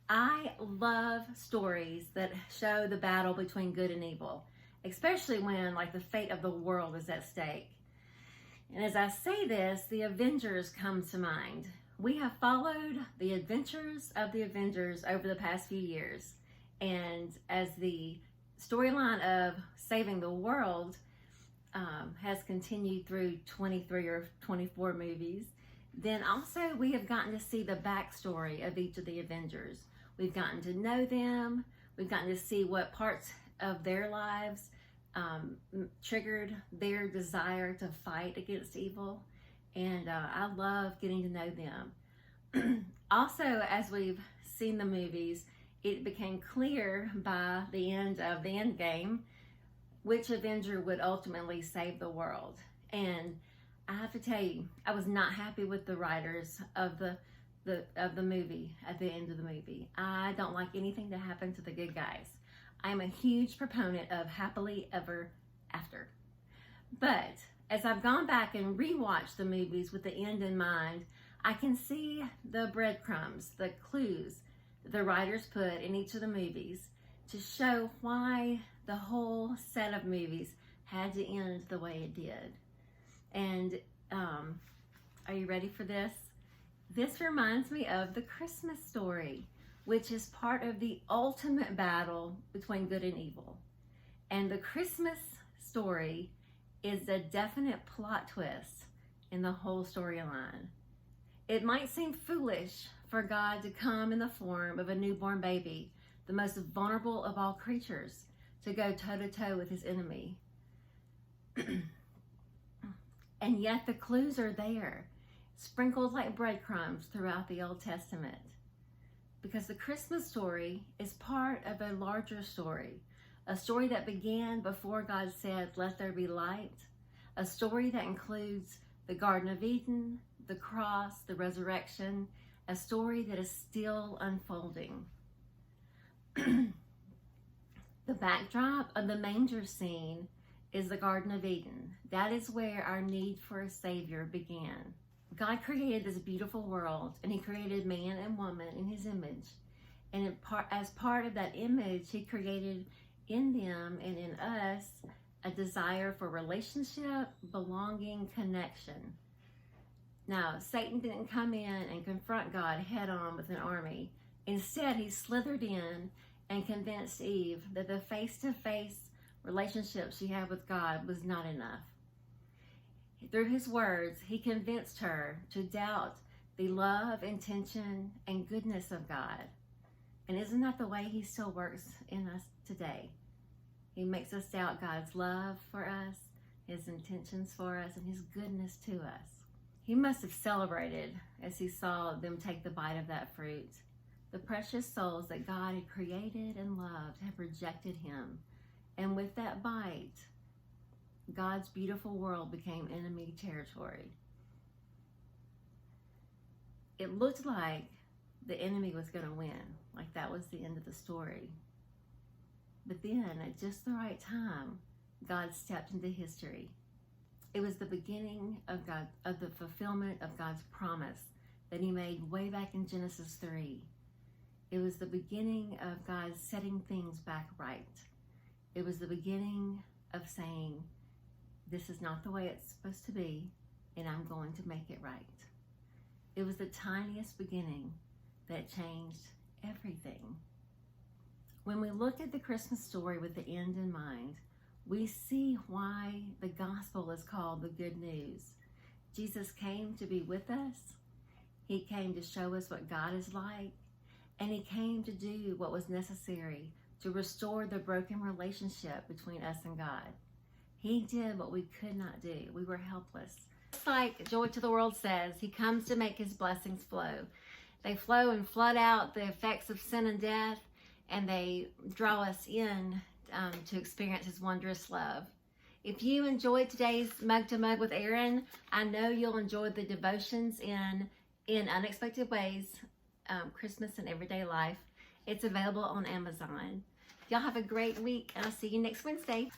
I love stories that show the battle between good and evil, especially when like the fate of the world is at stake. And as I say this, the Avengers come to mind. We have followed the adventures of the Avengers over the past few years. And as the storyline of saving the world has continued through 23 or 24 movies, then also we have gotten to see the backstory of each of the Avengers. We've gotten to know them. We've gotten to see what parts of their lives triggered their desire to fight against evil. And I love getting to know them. Also, as we've seen the movies, it became clear by the end of the end game which Avenger would ultimately save the world. And I have to tell you, I was not happy with the writers of the movie at the end of the movie. I don't like anything to happen to the good guys. I'm a huge proponent of happily ever after. But as I've gone back and rewatched the movies with the end in mind, I can see the breadcrumbs, the clues that the writers put in each of the movies to show why the whole set of movies had to end the way it did. And are you ready for this? This reminds me of the Christmas story, which is part of the ultimate battle between good and evil. And the Christmas story is a definite plot twist in the whole storyline. It might seem foolish for God to come in the form of a newborn baby, the most vulnerable of all creatures, to go toe-to-toe with his enemy. And yet the clues are there, sprinkled like breadcrumbs throughout the Old Testament. Because the Christmas story is part of a larger story, a story that began before God said, "Let there be light," a story that includes the Garden of Eden, the cross, the resurrection, a story that is still unfolding. The backdrop of the manger scene is the Garden of Eden. That is where our need for a Savior began. God created this beautiful world, and he created man and woman in his image. And as part of that image, he created in them and in us a desire for relationship, belonging, connection. Now, Satan didn't come in and confront God head on with an army. Instead, he slithered in and convinced Eve that the face-to-face relationship she had with God was not enough. Through his words, he convinced her to doubt the love, intention, and goodness of God. And isn't that the way he still works in us today? He makes us doubt God's love for us, his intentions for us, and his goodness to us. He must have celebrated as he saw them take the bite of that fruit. The precious souls that God had created and loved had rejected him. And with that bite, God's beautiful world became enemy territory. It looked like the enemy was going to win, like that was the end of the story. But then, at just the right time, God stepped into history. It was the beginning of the fulfillment of God's promise that he made way back in Genesis 3. It was the beginning of God setting things back right. It was the beginning of saying, this is not the way it's supposed to be, and I'm going to make it right. It was the tiniest beginning that changed everything. When we look at the Christmas story with the end in mind, we see why the gospel is called the good news. Jesus came to be with us. He came to show us what God is like, and he came to do what was necessary to restore the broken relationship between us and God. He did what we could not do. We were helpless. Just like Joy to the World says, he comes to make his blessings flow. They flow and flood out the effects of sin and death, and they draw us in to experience his wondrous love. If you enjoyed today's Mug to Mug with Erin, I know you'll enjoy the devotions in unexpected ways, Christmas and everyday life. It's available on Amazon. Y'all have a great week, and I'll see you next Wednesday.